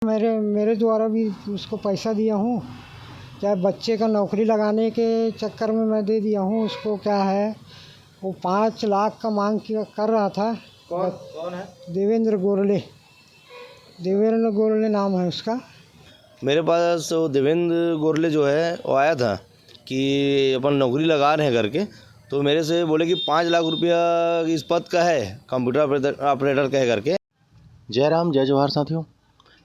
मेरे द्वारा भी उसको पैसा दिया हूँ, चाहे बच्चे का नौकरी लगाने के चक्कर में मैं दे दिया हूँ उसको। क्या है, वो 5 लाख का मांग कर रहा था। कौन है? देवेंद्र गोरले नाम है उसका। मेरे पास वो देवेंद्र गोरले जो है वो आया था कि अपन नौकरी लगा रहे हैं करके, तो मेरे से बोले कि 5 लाख रुपया इस पद का है, कंप्यूटर ऑपरेटर का है करके। जय राम जय जवाहर साथियों।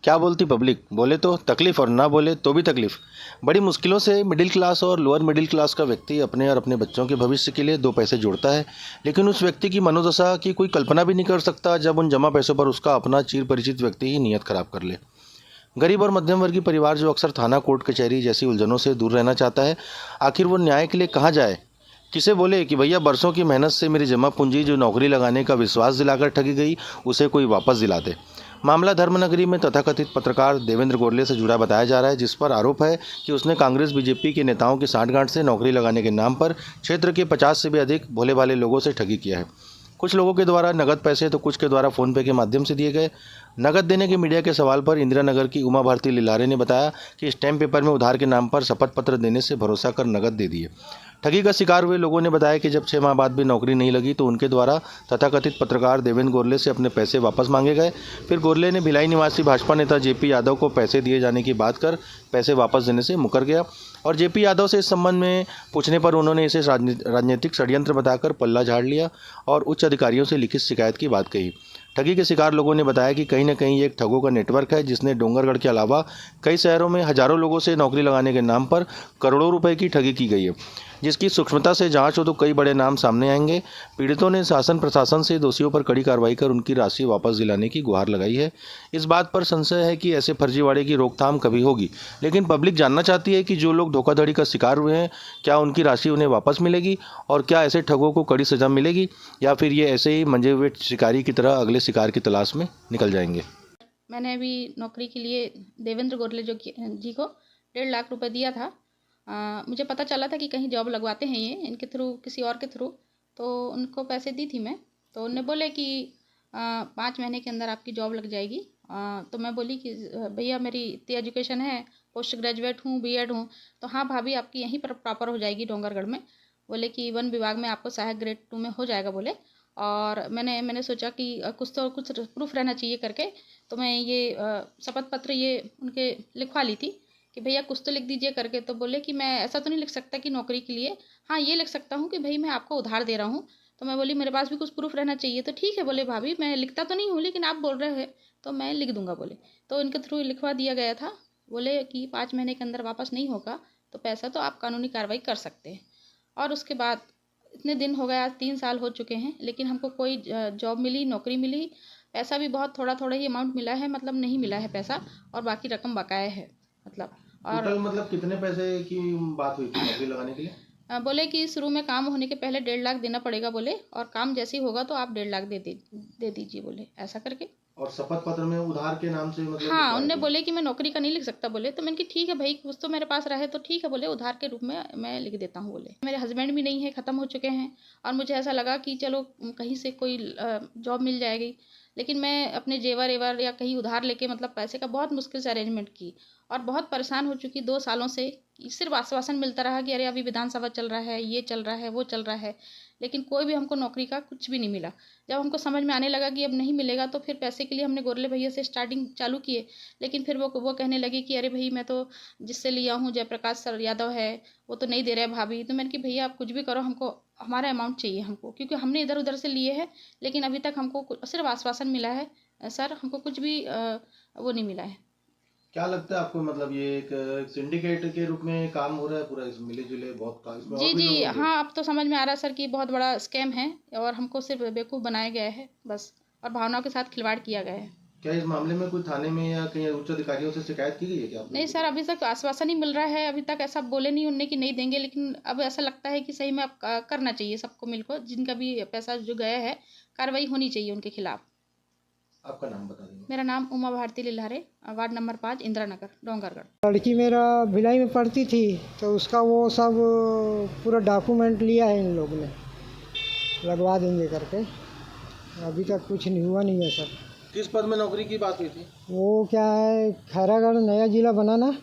क्या बोलती पब्लिक, बोले तो तकलीफ और ना बोले तो भी तकलीफ। बड़ी मुश्किलों से मिडिल क्लास और लोअर मिडिल क्लास का व्यक्ति अपने और अपने बच्चों के भविष्य के लिए 2 पैसे जोड़ता है, लेकिन उस व्यक्ति की मनोदशा की कोई कल्पना भी नहीं कर सकता जब उन जमा पैसों पर उसका अपना चिर परिचित व्यक्ति ही नीयत खराब कर ले। गरीब और मध्यम वर्गीय परिवार जो अक्सर थाना कोर्ट कचहरी जैसी उलझनों से दूर रहना चाहता है, आखिर वो न्याय के लिए कहाँ जाए, किसे बोले कि भैया बरसों की मेहनत से मेरी जमा पूंजी जो नौकरी लगाने का विश्वास दिलाकर ठगी गई उसे कोई वापस दिला दे। मामला धर्मनगरी में तथाकथित पत्रकार देवेंद्र गोरले से जुड़ा बताया जा रहा है, जिस पर आरोप है कि उसने कांग्रेस बीजेपी के नेताओं की सांठगांठ से नौकरी लगाने के नाम पर क्षेत्र के 50 से भी अधिक भोले भाले लोगों से ठगी किया है। कुछ लोगों के द्वारा नगद पैसे तो कुछ के द्वारा फ़ोन पे के माध्यम से दिए गए। नगद देने के मीडिया के सवाल पर इंदिरा नगर की उमा भारती लिलारे ने बताया कि स्टैम्प पेपर में उधार के नाम पर शपथ पत्र देने से भरोसा कर नगद दे दिए। ठगी का शिकार हुए लोगों ने बताया कि जब 6 माह बाद भी नौकरी नहीं लगी तो उनके द्वारा तथाकथित पत्रकार देवेंद्र गोरले से अपने पैसे वापस मांगे गए। फिर गोरले ने भिलाई निवासी भाजपा नेता जेपी यादव को पैसे दिए जाने की बात कर पैसे वापस देने से मुकर गया और जेपी यादव से इस संबंध में पूछने पर उन्होंने इसे राजनीतिक षड्यंत्र बताकर पल्ला झाड़ लिया और उच्च अधिकारियों से लिखित शिकायत की बात कही। ठगी के शिकार लोगों ने बताया कि कहीं न कहीं एक ठगों का नेटवर्क है जिसने डोंगरगढ़ के अलावा कई शहरों में हजारों लोगों से नौकरी लगाने के नाम पर करोड़ों रुपए की ठगी की गई है, जिसकी सूक्ष्मता से जांच हो तो कई बड़े नाम सामने आएंगे। पीड़ितों ने शासन प्रशासन से दोषियों पर कड़ी कार्रवाई कर उनकी राशि वापस दिलाने की गुहार लगाई है। इस बात पर संशय है कि ऐसे फर्जीवाड़े की रोकथाम कभी होगी, लेकिन पब्लिक जानना चाहती है कि जो लोग धोखाधड़ी का शिकार हुए हैं क्या उनकी राशि उन्हें वापस मिलेगी और क्या ऐसे ठगों को कड़ी सजा मिलेगी या फिर ये ऐसे ही मंजे हुए शिकारी की तरह अगले शिकार की तलाश में निकल जाएंगे। मैंने अभी नौकरी के लिए देवेंद्र गोरले जी को 1.5 लाख रुपए दिया था। मुझे पता चला था कि कहीं जॉब लगवाते हैं ये इनके थ्रू, किसी और के थ्रू, तो उनको पैसे दी थी मैं। तो उन्होंने बोले कि 5 महीने के अंदर आपकी जॉब लग जाएगी। तो मैं बोली कि भैया मेरी इतनी एजुकेशन है, पोस्ट ग्रेजुएट हूँ, बीएड हूँ। तो हाँ भाभी आपकी यहीं पर प्रॉपर हो जाएगी डोंगरगढ़ में। बोले कि वन विभाग में आपको सहायक ग्रेड 2 में हो जाएगा बोले। और मैंने सोचा कि कुछ प्रूफ रहना चाहिए करके, तो मैं ये शपथ पत्र ये उनके लिखवा ली थी कि भैया कुछ तो लिख दीजिए करके। तो बोले कि मैं ऐसा तो नहीं लिख सकता कि नौकरी के लिए, हाँ ये लिख सकता हूँ कि भाई मैं आपको उधार दे रहा हूँ। तो मैं बोली मेरे पास भी कुछ प्रूफ रहना चाहिए। तो ठीक है बोले भाभी, मैं लिखता तो नहीं हूँ लेकिन आप बोल रहे हैं तो मैं लिख दूंगा बोले। तो इनके थ्रू लिखवा दिया गया था। बोले कि 5 महीने के अंदर वापस नहीं होगा तो पैसा तो आप कानूनी कार्रवाई कर सकते हैं। और उसके बाद इतने दिन हो गए, आज 3 साल हो चुके हैं, लेकिन हमको कोई जॉब मिली, नौकरी मिली, पैसा भी बहुत थोड़ा थोड़ा ही अमाउंट मिला है, मतलब नहीं मिला है पैसा, और बाकी रकम बकाया है मतलब। और मतलब कितने पैसे की बात हुई थी नौकरी लगाने के लिए? बोले कि शुरू में काम होने के पहले 1.5 लाख देना पड़ेगा बोले, और काम जैसे ही होगा तो आप 1.5 लाख दे दीजिए बोले, ऐसा करके। और शपथ पत्र में उधार के नाम से मतलब हाँ, उनने बोले कि मैं नौकरी का नहीं लिख सकता बोले। तो मैंने कि ठीक है भाई, कुछ तो मेरे पास रहे तो ठीक है बोले, उधार के रूप में मैं लिख देता हूँ बोले। मेरे हस्बैंड भी नहीं है, ख़त्म हो चुके हैं, और मुझे ऐसा लगा कि चलो कहीं से कोई जॉब मिल जाएगी। लेकिन मैं अपने जेवर एवर या कहीं उधार लेके मतलब पैसे का बहुत मुश्किल से अरेंजमेंट की, और बहुत परेशान हो चुकी 2 सालों से। सिर्फ आश्वासन मिलता रहा कि अरे अभी विधानसभा चल रहा है, ये चल रहा है, वो चल रहा है, लेकिन कोई भी हमको नौकरी का कुछ भी नहीं मिला। जब हमको समझ में आने लगा कि अब नहीं मिलेगा तो फिर पैसे के लिए हमने गोरले भैया से स्टार्टिंग चालू किए। लेकिन फिर वो कहने लगे कि अरे भाई मैं तो जिससे लिया हूँ, जयप्रकाश सर यादव है, वो तो नहीं दे रहे भाभी। तो मैंने कि भैया आप कुछ भी करो, हमको हमारा अमाउंट चाहिए हमको, क्योंकि हमने इधर उधर से लिए हैं लेकिन अभी तक हमको सिर्फ आश्वासन मिला है सर, हमको कुछ भी वो नहीं मिला है। क्या लगता है आपको, मतलब ये एक सिंडिकेट के रूप में काम हो रहा है पूरा, मिले जुले बहुत काम इसमें और भी जी लोग होंगे? हाँ, अब तो समझ में आ रहा है सर कि बहुत बड़ा स्कैम है और हमको सिर्फ बेवकूफ़ बनाया गया है बस, और भावनाओं के साथ खिलवाड़ किया गया है। क्या इस मामले में कोई थाने में या कहीं उच्च अधिकारियों से शिकायत की गई है क्या आपने? नहीं सर, अभी तक आश्वासन ही मिल रहा है, अभी तक ऐसा बोले नहीं उनने कि नहीं देंगे, लेकिन अब ऐसा लगता है कि सही में अब करना चाहिए सबको मिलकर, जिनका भी पैसा जो गया है कार्रवाई होनी चाहिए उनके खिलाफ। आपका नाम बता देंगे? मेरा नाम उमा भारती लिल्हारे, वार्ड नंबर 5, इंदिरा नगर, डोंगरगढ़। लड़की मेरा भिलाई में पढ़ती थी तो उसका वो सब पूरा डॉक्यूमेंट लिया है इन लोगों ने, लगवा देंगे करके। अभी तक कुछ नहीं हुआ नहीं है सर। किस पद में नौकरी की बात हुई थी? वो क्या है, खैरागढ़ नया जिला बना ना,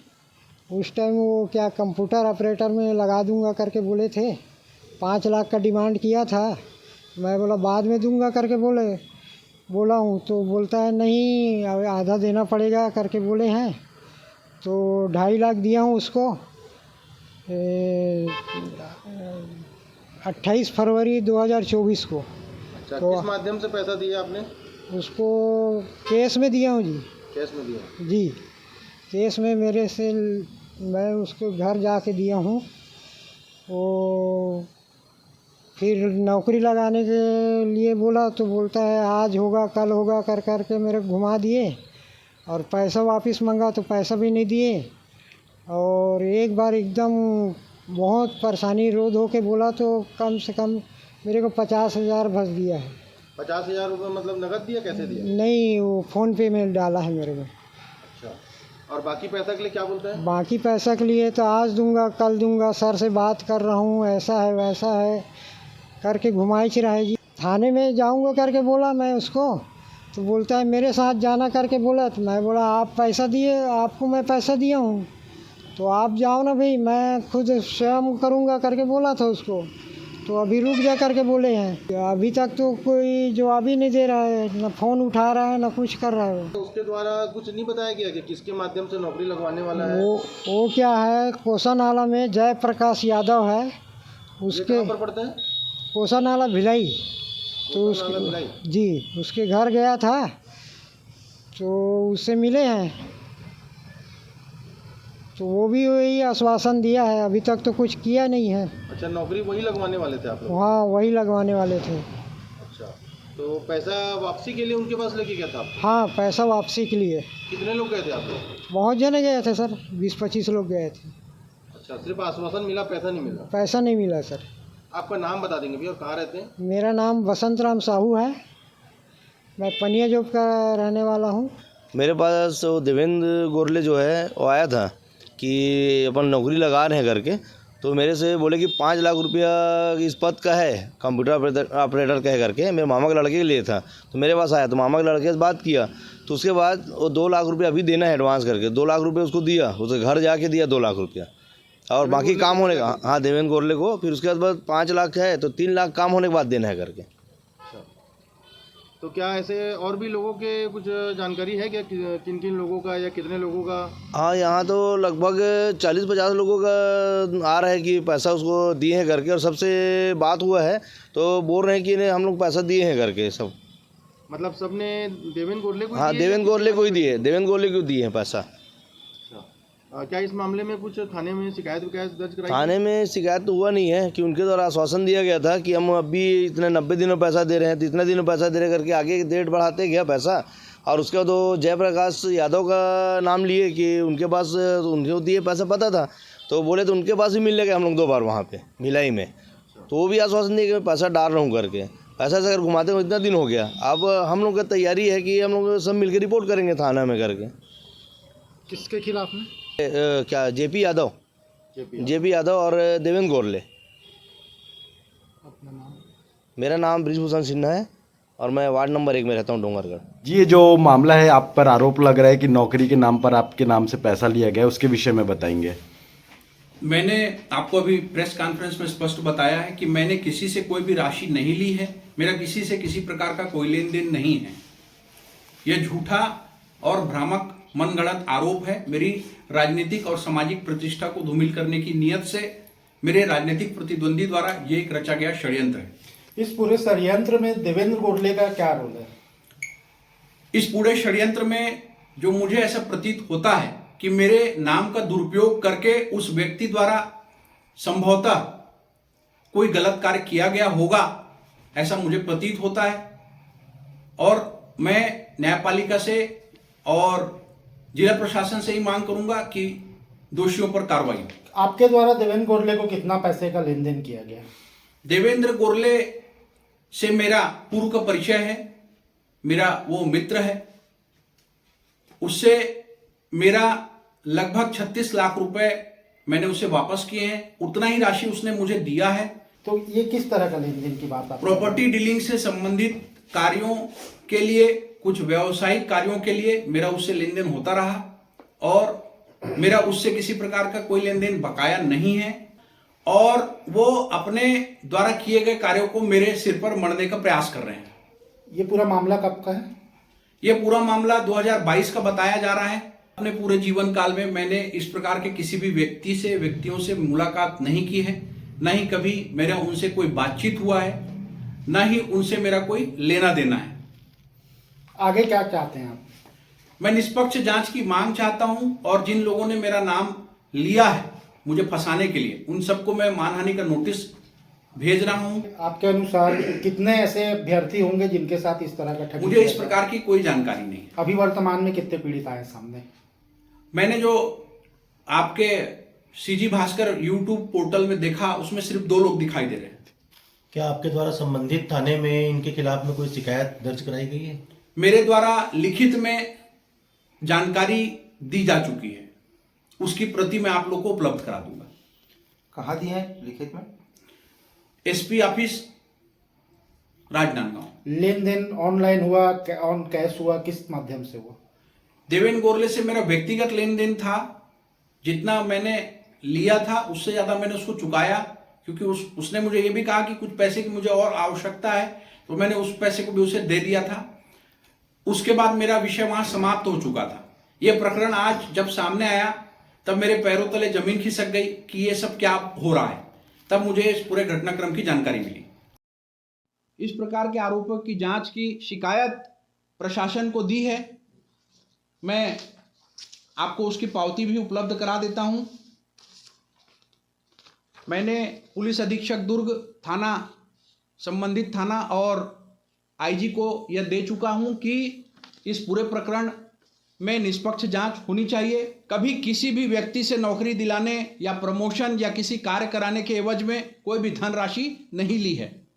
उस टाइम वो क्या कंप्यूटर ऑपरेटर में लगा दूंगा करके बोले थे। 5 लाख का डिमांड किया था। मैं बोला बाद में दूंगा करके बोला हूँ, तो बोलता है नहीं अब आधा देना पड़ेगा करके बोले हैं। तो 2.5 लाख दिया हूँ उसको। 28 फरवरी 2024 को। अच्छा, तो किस माध्यम से पैसा दिया आपने? उसको केस में दिया हूँ जी। कैश में दिया? जी, केस में मेरे से मैं उसको घर जाके दिया हूँ। वो फिर नौकरी लगाने के लिए बोला तो बोलता है आज होगा कल होगा कर कर के मेरे घुमा दिए, और पैसा वापस मांगा तो पैसा भी नहीं दिए। और एक बार एकदम बहुत परेशानी रोध हो के बोला तो कम से कम मेरे को 50,000 भर दिया है। 50,000 रुपये मतलब नगद दिया, कैसे दिया? नहीं, वो फ़ोन पे में डाला है मेरे को। अच्छा, और बाकी पैसा के लिए क्या बोलता है? बाकी पैसा के लिए तो आज दूंगा कल दूंगा, सर से बात कर रहा हूँ, ऐसा है वैसा है करके घुमाई रहा है जी। थाने में जाऊंगा करके बोला मैं उसको, तो बोलता है मेरे साथ जाना करके बोला। तो मैं बोला आप पैसा दिए, आपको मैं पैसा दिया हूँ तो आप जाओ ना भाई, मैं खुद स्वयं करूँगा करके बोला था उसको। तो अभी रुक जा करके बोले हैं। अभी तक तो कोई जवाब ही नहीं दे रहा है, ना फ़ोन उठा रहा है ना कुछ कर रहा है। तो उसके द्वारा कुछ नहीं बताया गया कि किसके माध्यम से नौकरी लगवाने वाला है? वो क्या है, कोसा नाला में जयप्रकाश यादव है, ये उसके कहाँ पर पड़ता है? कोसा नाला भिलाई। तो कोसा नाला भिलाई? जी, उसके घर गया था तो उससे मिले हैं, तो वो भी वही आश्वासन दिया है, अभी तक तो कुछ किया नहीं है। अच्छा, नौकरी वही लगवाने वाले थे आप लोग? हाँ, वही लगवाने वाले थे। अच्छा, तो पैसा वापसी के लिए उनके पास लेके गया था आप? हाँ, पैसा वापसी के लिए। कितने लोग गए थे आप लोग? बहुत जने गए थे सर, 20-25 लोग गए थे। अच्छा, सिर्फ आश्वासन मिला, पैसा नहीं मिला? पैसा नहीं मिला सर। आपका नाम बता देंगे भैया, कहाँ रहते हैं? मेरा नाम वसंत राम साहू है, मैं पनिया जॉब का रहने वाला हूँ। मेरे पास वो देवेंद्र गोरले जो है वो आया था कि अपन नौकरी लगा रहे हैं करके। तो मेरे से बोले कि 5 लाख रुपया इस पद का है, कंप्यूटर ऑपरेटर कह करके। मेरे मामा के लड़के के लिए था, तो मेरे पास आया, तो मामा के लड़के से बात किया। तो उसके बाद वो 2 लाख रुपया अभी देना है एडवांस करके। 2 लाख रुपये उसको दिया, उसके घर जाके दिया 2 लाख रुपया, और बाकी काम होने का। हाँ, देवेंद्र गोरले को। फिर उसके बाद 5 लाख है तो 3 लाख काम होने के बाद देना है करके। तो क्या ऐसे और भी लोगों के कुछ जानकारी है क्या, किन किन लोगों का या कितने लोगों का? हाँ, यहाँ तो लगभग 40-50 लोगों का आ रहा है कि पैसा उसको दिए हैं करके। और सबसे बात हुआ है तो बोल रहे हैं कि हम लोग पैसा दिए हैं करके सब। मतलब सबने देवेंद्र गोरले को? हाँ, देवेंद्र गोरले को ही दिए, देवेंद्र गोरले को दिए हैं पैसा। क्या इस मामले में कुछ थाने में शिकायत दर्ज कराई? थाने में शिकायत तो हुआ नहीं है, कि उनके द्वारा आश्वासन दिया गया था कि हम अभी इतने 90 दिनों पैसा दे रहे हैं, तो इतने दिनों पैसा दे रहे करके आगे डेट बढ़ाते गया पैसा। और उसके बाद वो जयप्रकाश यादव का नाम लिए कि उनके पास, उनको दिए पैसा पता था, तो बोले तो उनके पास ही मिल गए हम लोग 2 बार वहाँ पे भिलाई में। तो वो भी आश्वासन दिए कि मैं पैसा डाल रहा हूँ करके। पैसा से अगर घुमाते हुए इतना दिन हो गया, अब हम लोग का तैयारी है कि हम लोग सब मिलकर रिपोर्ट करेंगे थाना में करके। किसके खिलाफ में? क्या जेपी यादव और देवेंद्र गोरले। अपना नाम? मेरा नाम ब्रिजभूषण सिन्हा है और मैं वार्ड नंबर 1 में रहता हूँ, डोंगरगढ़। जी, ये जो मामला है आप पर आरोप लग रहा है कि नौकरी के नाम पर आपके नाम से पैसा लिया गया, उसके विषय में बताएंगे। मैंने आपको अभी प्रेस कॉन्फ्रेंस में स्पष्ट बताया है कि मैंने किसी से कोई भी राशि नहीं ली है, मेरा किसी से किसी प्रकार का कोई लेन देन नहीं है। यह झूठा और भ्रामक मनगढ़ंत आरोप है। मेरी राजनीतिक और सामाजिक प्रतिष्ठा को धूमिल करने की नीयत से मेरे राजनीतिक प्रतिद्वंदी द्वारा ये एक रचा गया षड्यंत्र है। इस पूरे षड्यंत्र में देवेंद्र गोरले का क्या रोल है? इस पूरे षड्यंत्र में जो मुझे ऐसा प्रतीत होता है कि मेरे नाम का दुरुपयोग करके उस व्यक्ति द्वारा संभवतः कोई गलत कार्य किया गया होगा, ऐसा मुझे प्रतीत होता है। और मैं न्यायपालिका से और जिला प्रशासन से ही मांग करूंगा कि दोषियों पर कार्रवाई हो। आपके द्वारा देवेंद्र गोरले को कितना पैसे का लेन देन किया गया? देवेंद्र गोरले से मेरा पूर्व का परिचय है, मेरा वो मित्र है। उससे मेरा लगभग 36 लाख रुपए मैंने उसे वापस किए हैं, उतना ही राशि उसने मुझे दिया है। तो ये किस तरह का लेन देन की बात आप? प्रॉपर्टी डीलिंग से संबंधित कार्यों के लिए कुछ व्यावसायिक कार्यों के लिए मेरा उससे लेन देन होता रहा और मेरा उससे किसी प्रकार का कोई लेन देन बकाया नहीं है और वो अपने द्वारा किए गए कार्यों को मेरे सिर पर मढ़ने का प्रयास कर रहे हैं। ये पूरा मामला कब का है? ये पूरा मामला 2022 का बताया जा रहा है। अपने पूरे जीवन काल में मैंने इस प्रकार के किसी भी व्यक्तियों से मुलाकात नहीं की है, न ही कभी मेरा उनसे कोई बातचीत हुआ है, न ही उनसे मेरा कोई लेना देना है। आगे क्या चाहते हैं आप? मैं निष्पक्ष जांच की मांग चाहता हूं और जिन लोगों ने मेरा नाम लिया है मुझे फंसाने के लिए, उन सबको मैं मानहानि का नोटिस भेज रहा हूं। आपके अनुसार कितने ऐसे अभ्यर्थी होंगे जिनके साथ इस तरह का ठगी? मुझे इस प्रकार की कोई जानकारी नहीं है। अभी वर्तमान में कितने पीड़ित आए सामने? मैंने जो आपके सीजी भास्कर यूट्यूब पोर्टल में देखा उसमें सिर्फ 2 लोग दिखाई दे रहे हैं। क्या आपके द्वारा संबंधित थाने में इनके खिलाफ में कोई शिकायत दर्ज कराई गई है? मेरे द्वारा लिखित में जानकारी दी जा चुकी है, उसकी प्रति मैं आप लोग को उपलब्ध करा दूंगा। कहाँ दी है लिखित में? SP office Rajnandgaon. लेन देन ऑनलाइन हुआ, ऑन कैश हुआ, किस माध्यम से हुआ? देवेंद्र गोरले से मेरा व्यक्तिगत लेन देन था। जितना मैंने लिया था उससे ज़्यादा मैंने उसको चुकाया, क्योंकि उसने मुझे ये भी कहा कि कुछ पैसे की मुझे और आवश्यकता है, तो मैंने उस पैसे को भी उसे दे दिया था। उसके बाद मेरा विषय वहाँ समाप्त हो चुका था। ये प्रकरण आज जब सामने आया तब मेरे पैरों तले जमीन खिसक गई कि ये सब क्या हो रहा है। तब मुझे इस पूरे घटनाक्रम की जानकारी मिली। इस प्रकार के आरोपों की जांच की शिकायत प्रशासन को दी है। मैं आपको उसकी पावती भी उपलब्ध करा देता हूं। मैंने पुलिस अधीक्षक दुर्ग थाना, संबंधित थाना और आईजी को यह दे चुका हूं कि इस पूरे प्रकरण में निष्पक्ष जांच होनी चाहिए। कभी किसी भी व्यक्ति से नौकरी दिलाने या प्रमोशन या किसी कार्य कराने के एवज में कोई भी धनराशि नहीं ली है।